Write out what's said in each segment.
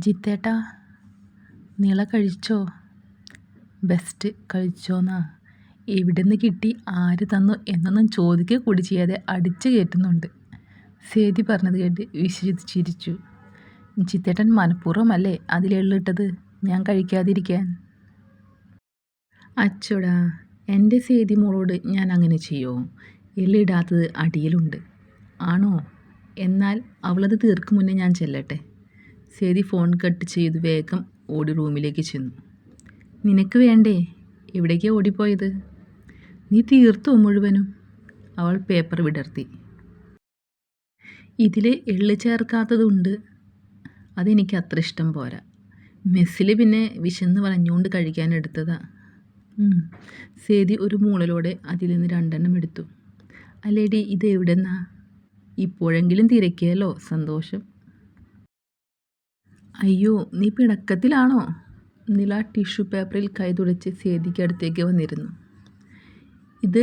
ജിത്തേട്ടാ, നിള കഴിച്ചോ? ബെസ്റ്റ് കഴിച്ചോന്നാ. എവിടുന്ന് കിട്ടി, ആര് തന്നു എന്നൊന്നും ചോദിക്കുക കൂടി ചെയ്യാതെ അടിച്ചു കയറ്റുന്നുണ്ട്. സേതി പറഞ്ഞത് കേട്ട് വിശ്വസിച്ചിരിച്ചു. ജിത്തേട്ടൻ മനഃപൂർവ്വമല്ലേ അതിലെള്ളിട്ടത്, ഞാൻ കഴിക്കാതിരിക്കാൻ. അച്ചോടാ, എൻ്റെ സേതി മോളോട് ഞാൻ അങ്ങനെ ചെയ്യോ? എള്ളിടാത്തത് അടിയിലുണ്ട്. ആണോ? എന്നാൽ അവളത് തീർക്കും മുന്നേ ഞാൻ ചെല്ലട്ടെ. സേതി ഫോൺ കട്ട് ചെയ്ത് വേഗം ഓടി റൂമിലേക്ക് ചെന്നു. നിനക്ക് വേണ്ടേ? എവിടേക്കാണ് ഓടിപ്പോയത്? നീ തീർത്തോ മുഴുവനും? അവൾ പേപ്പർ വിടർത്തി. ഇതിൽ എള്ള് ചേർക്കാത്തതുണ്ട്. അതെനിക്ക് അത്ര ഇഷ്ടം പോരാ. മെസ്സിൽ പിന്നെ വിശന്ന് പറഞ്ഞുകൊണ്ട് കഴിക്കാൻ എടുത്തതാ. സേതി ഒരു മൂളലോടെ അതിൽ നിന്ന് 2 എടുത്തു. അല്ലേടി, ഇത് എവിടെന്നാ? ഇപ്പോഴെങ്കിലും തിരക്കിയല്ലോ, സന്തോഷം. അയ്യോ, നീ പിണക്കത്തിലാണോ? നില ടിഷ്യൂ പേപ്പറിൽ കൈ തുടച്ച് സേതിക്ക് അടുത്തേക്ക് വന്നിരുന്നു. ഇത്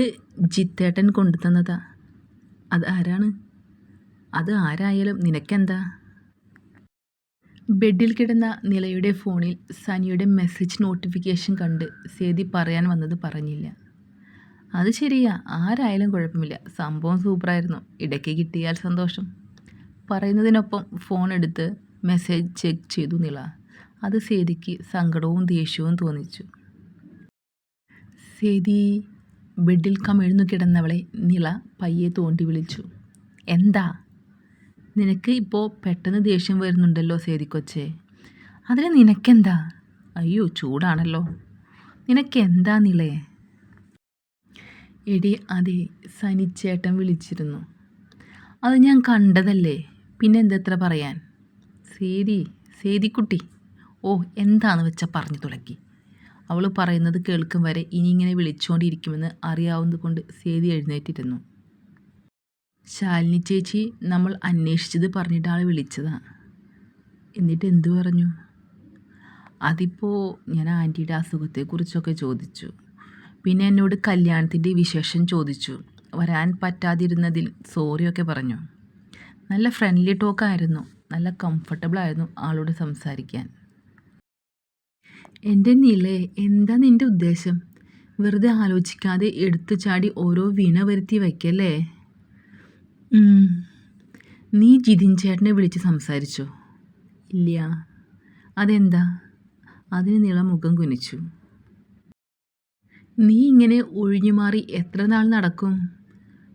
ജിത്തേട്ടൻ കൊണ്ടു തന്നതാ. അത് ആരാണ്? അത് ആരായാലും നിനക്കെന്താ? ബെഡിൽ കിടന്ന നിലയുടെ ഫോണിൽ സനിയുടെ മെസ്സേജ് നോട്ടിഫിക്കേഷൻ കണ്ട് സേതി പറയാൻ വന്നത് പറഞ്ഞില്ല. അത് ശരിയാ, ആരായാലും കുഴപ്പമില്ല. സംഭവം സൂപ്പറായിരുന്നു. ഇടയ്ക്ക് കിട്ടിയാൽ സന്തോഷം. പറയുന്നതിനൊപ്പം ഫോൺ എടുത്ത് മെസ്സേജ് ചെക്ക് ചെയ്തു നില. അത് സേതിക്ക് സങ്കടവും ദേഷ്യവും തോന്നിച്ചു. സേതി, ബെഡിൽ കമിഴ്ന്നു കിടന്നവളെ നില പയ്യെ തോണ്ടി വിളിച്ചു. എന്താ? നിനക്ക് ഇപ്പോൾ പെട്ടെന്ന് ദേഷ്യം വരുന്നുണ്ടല്ലോ സേതിക്കൊച്ചേ. അതിന് നിനക്കെന്താ? അയ്യോ, ചൂടാണല്ലോ. നിനക്കെന്താ നിലേ? എടി അതെ, സനിച്ചേട്ടൻ വിളിച്ചിരുന്നു. അത് ഞാൻ കണ്ടതല്ലേ, പിന്നെ എന്തെത്ര പറയാൻ. സേതിക്കുട്ടി. ഓ, എന്താന്ന് വെച്ചാൽ പറഞ്ഞു തുടക്കി. അവൾ പറയുന്നത് കേൾക്കും വരെ ഇനി ഇങ്ങനെ വിളിച്ചുകൊണ്ടിരിക്കുമെന്ന് അറിയാവുന്നത് കൊണ്ട് സേതി എഴുന്നേറ്റിരുന്നു. ശാലിനി ചേച്ചി നമ്മൾ അന്വേഷിച്ചത് പറഞ്ഞിട്ട് ആൾ വിളിച്ചതാ. എന്നിട്ട് എന്തു പറഞ്ഞു? അതിപ്പോൾ ഞാൻ ആൻറ്റിയുടെ അസുഖത്തെക്കുറിച്ചൊക്കെ ചോദിച്ചു. പിന്നെ എന്നോട് കല്യാണത്തിൻ്റെ വിശേഷം ചോദിച്ചു. വരാൻ പറ്റാതിരുന്നതിൽ സോറിയൊക്കെ പറഞ്ഞു. നല്ല ഫ്രണ്ട്ലി ടോക്കായിരുന്നു. നല്ല കംഫർട്ടബിളായിരുന്നു ആളോട് സംസാരിക്കാൻ. എൻ്റെ നിലേ, എന്താ നിൻ്റെ ഉദ്ദേശം? വെറുതെ ആലോചിക്കാതെ എടുത്തു ചാടി ഓരോ വീണ വരുത്തി വയ്ക്കല്ലേ. നീ ജിതിൻ ചേട്ടനെ വിളിച്ച് സംസാരിച്ചോ? ഇല്ല. അതെന്താ? അതിന് നിള മുഖം കുനിച്ചു. നീ ഇങ്ങനെ ഒഴിഞ്ഞുമാറി എത്ര നാൾ നടക്കും?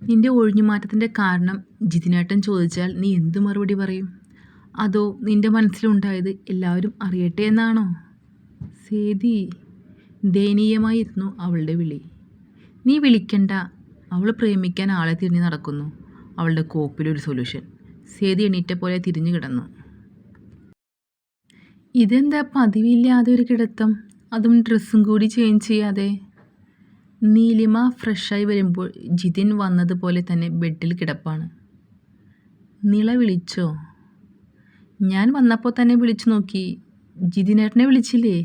നിൻ്റെ ഒഴിഞ്ഞുമാറ്റത്തിൻ്റെ കാരണം ജിതിനേട്ടൻ ചോദിച്ചാൽ നീ എന്തു മറുപടി പറയും? അതോ നിൻ്റെ മനസ്സിലുണ്ടായത് എല്ലാവരും അറിയട്ടെ എന്നാണോ? സേതി, ദയനീയമായിരുന്നു അവളുടെ വിളി. നീ വിളിക്കണ്ട. അവൾ പ്രേമിക്കാൻ ആളെ തിരിഞ്ഞ് നടക്കുന്നു. അവളുടെ കോപ്പിലൊരു സൊല്യൂഷൻ. സേതി എണീറ്റ പോലെ തിരിഞ്ഞു കിടന്നു. ഇതെന്താ പതിവില്ലാതെ ഒരു കിടത്തം, അതും ഡ്രസ്സും കൂടി ചേഞ്ച് ചെയ്യാതെ? നീലിമ ഫ്രഷായി വരുമ്പോൾ ജിതിൻ വന്നതുപോലെ തന്നെ ബെഡിൽ കിടപ്പാണ്. നിള വിളിച്ചോ? ഞാൻ വന്നപ്പോൾ തന്നെ വിളിച്ചു നോക്കി. ജിതിനേട്ടനെ വിളിച്ചില്ലേ?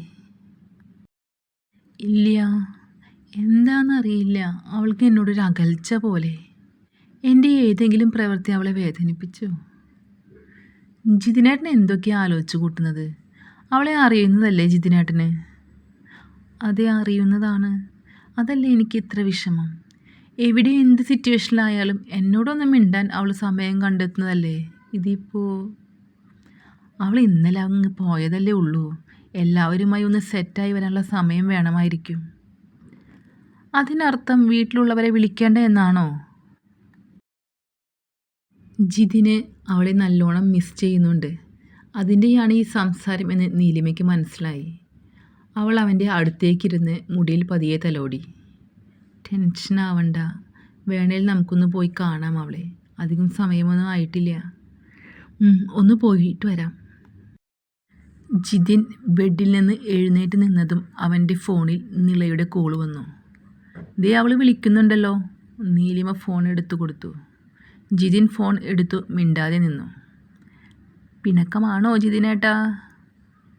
ഇല്ല. എന്താണെന്നറിയില്ല, അവൾക്ക് എന്നോടൊരു അകൽച്ച പോലെ. എൻ്റെ ഏതെങ്കിലും പ്രവൃത്തി അവളെ വേദനിപ്പിച്ചോ? ജിതിനേട്ടൻ എന്തൊക്കെയാണ് ആലോചിച്ച് കൂട്ടുന്നത്? അവളെ അറിയുന്നതല്ലേ ജിതിനേട്ടന്? അതെ, അറിയുന്നതാണ്. അതല്ലേ എനിക്ക് ഇത്ര വിഷമം. എവിടെ എന്ത് സിറ്റുവേഷനിലായാലും എന്നോടൊന്നും മിണ്ടാൻ അവൾ സമയം കണ്ടെത്തുന്നതല്ലേ. ഇതിപ്പോൾ അവൾ ഇന്നലെ അങ്ങ് പോയതല്ലേ ഉള്ളൂ. എല്ലാവരുമായി ഒന്ന് സെറ്റായി വരാനുള്ള സമയം വേണമായിരിക്കും. അതിനർത്ഥം വീട്ടിലുള്ളവരെ വിളിക്കേണ്ട എന്നാണോ? ജിതിന് അവളെ നല്ലോണം മിസ് ചെയ്യുന്നുണ്ട്. അതിൻ്റെയാണ് ഈ സംസാരം എന്ന് നീലിമയ്ക്ക് മനസ്സിലായി. അവൾ അവൻ്റെ അടുത്തേക്കിരുന്ന് മുടിയിൽ പതിയെ തലോടി. ടെൻഷനാവണ്ട, വേണേൽ നമുക്കൊന്ന് പോയി കാണാം അവളെ. അധികം സമയമൊന്നും ആയിട്ടില്ല. ഒന്ന് പോയിട്ട് വരാം. ജിതിൻ ബെഡിൽ നിന്ന് എഴുന്നേറ്റ് നിന്നതും അവൻ്റെ ഫോണിൽ നിളയുടെ കോൾ വന്നു. ദേ അവൾ വിളിക്കുന്നുണ്ടല്ലോ. നീലിമ ഫോൺ എടുത്തു കൊടുത്തു. ജിതിൻ ഫോൺ എടുത്തു മിണ്ടാതെ നിന്നു. പിണക്കമാണോ ജിതിനേട്ടാ?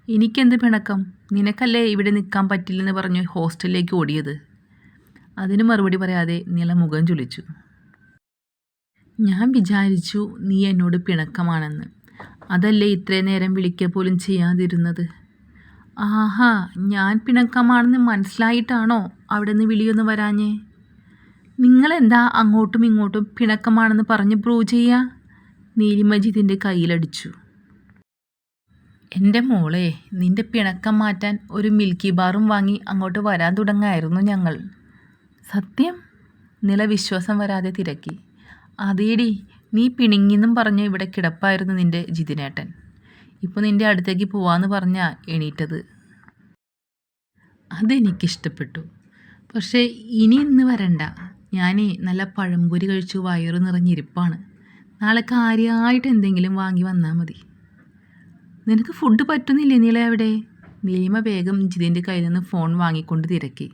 എനിക്കെന്ത് പിണക്കം? നിനക്കല്ലേ ഇവിടെ നിൽക്കാൻ പറ്റില്ലെന്ന് പറഞ്ഞ് ഹോസ്റ്റലിലേക്ക് ഓടിയത്? അതിന് മറുപടി പറയാതെ നില മുഖം ചുളിച്ചു. ഞാൻ വിചാരിച്ചു നീ എന്നോട് പിണക്കമാണെന്ന്. അതല്ലേ ഇത്രയും നേരം വിളിക്കുക പോലും ചെയ്യാതിരുന്നത്? ആഹാ, ഞാൻ പിണക്കമാണെന്ന് മനസ്സിലായിട്ടാണോ അവിടെ നിന്ന് വിളിയൊന്ന് വരാഞ്ഞേ? നിങ്ങളെന്താ അങ്ങോട്ടും ഇങ്ങോട്ടും പിണക്കമാണെന്ന് പറഞ്ഞ് പ്രൂവ് ചെയ്യുക? നീലിമ ജിതിൻ്റെ കയ്യിലടിച്ചു. എൻ്റെ മോളെ, നിന്റെ പിണക്കം മാറ്റാൻ ഒരു മിൽക്കി ബാറും വാങ്ങി അങ്ങോട്ട് വരാൻ തുടങ്ങായിരുന്നു ഞങ്ങൾ. സത്യം? നില വിശ്വാസം വരാതെ തിരക്കി. അതേടി, നീ പിണങ്ങിന്നും പറഞ്ഞ് ഇവിടെ കിടപ്പായിരുന്നു നിന്റെ ജിതിനേട്ടൻ. ഇപ്പോൾ നിന്റെ അടുത്തേക്ക് പോവാന്ന് പറഞ്ഞാ എണീറ്റത്. അതെനിക്കിഷ്ടപ്പെട്ടു. പക്ഷേ ഇന്ന് വരണ്ട. ഞാനേ നല്ല പഴംപൊരി കഴിച്ചു വയറ് നിറഞ്ഞിരിപ്പാണ്. നാളെ കാര്യമായിട്ട് എന്തെങ്കിലും വാങ്ങി വന്നാൽ മതി. നിനക്ക് ഫുഡ് പറ്റുന്നില്ലേ നീളെ അവിടെ? നീലിമ വേഗം ജിതിൻ്റെ കയ്യിൽ നിന്ന് ഫോൺ വാങ്ങിക്കൊണ്ട് തിരക്കി.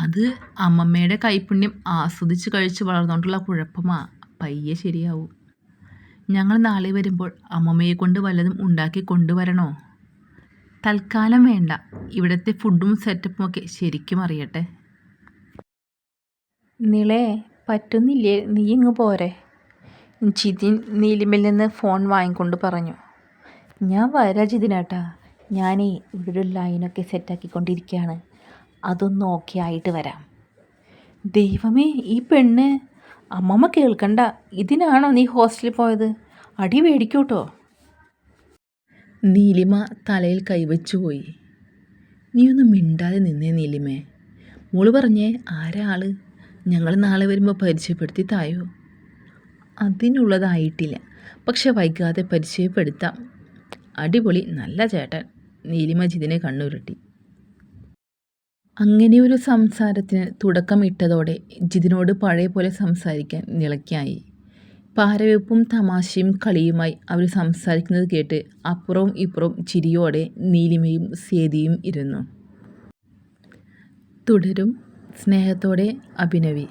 അത് അമ്മമ്മയുടെ കൈപ്പുണ്യം ആസ്വദിച്ച് കഴിച്ച് വളർന്നുകൊണ്ടുള്ള കുഴപ്പമാ. പയ്യെ ശരിയാവും. ഞങ്ങൾ നാളെ വരുമ്പോൾ അമ്മമ്മയെ കൊണ്ട് വല്ലതും ഉണ്ടാക്കി കൊണ്ടുവരണോ? തൽക്കാലം വേണ്ട. ഇവിടുത്തെ ഫുഡും സെറ്റപ്പും ഒക്കെ ശരിക്കും അറിയട്ടെ. നിളേ, പറ്റുന്നില്ലേ? നീ ഇങ്ങ് പോരെ. ജിതിൻ നീലിമയിൽ നിന്ന് ഫോൺ വാങ്ങിക്കൊണ്ട് പറഞ്ഞു. ഞാൻ വരാം ജിതിനേട്ടാ. ഞാനേ ഇവിടെ ഒരു ലൈനൊക്കെ സെറ്റാക്കിക്കൊണ്ടിരിക്കുകയാണ്. അതൊന്ന് ഓക്കെ ആയിട്ട് വരാം. ദൈവമേ, ഈ പെണ്ണ്! അമ്മമ്മ കേൾക്കണ്ട. ഇതിനാണോ നീ ഹോസ്റ്റലിൽ പോയത്? അടി മേടിക്കൂട്ടോ. നീലിമ തലയിൽ കൈവച്ചു പോയി. നീ ഒന്നും മിണ്ടാതെ നിന്നേ നീലിമേ. മോള് പറഞ്ഞേ, ആരാ ആള്? ഞങ്ങൾ നാളെ വരുമ്പോൾ പരിചയപ്പെടുത്തി തായോ? അതിനുള്ളതായിട്ടില്ല, പക്ഷെ വൈകാതെ പരിചയപ്പെടുത്താം. അടിപൊളി, നല്ല ചേട്ടൻ. നീലിമ ജിതിനെ കണ്ണുരുട്ടി. അങ്ങനെയൊരു സംസാരത്തിന് തുടക്കമിട്ടതോടെ ജിതിനോട് പഴയ പോലെ സംസാരിക്കാൻ നിളയ്ക്കായി. പാരവെപ്പും തമാശയും കളിയുമായി അവർ സംസാരിക്കുന്നത് കേട്ട് അപ്പുറവും ഇപ്പുറവും ചിരിയോടെ നീലിമയും സേതിയും ഇരുന്നു. തുടരും. സ്നേഹത്തോടെ, അഭിനവി.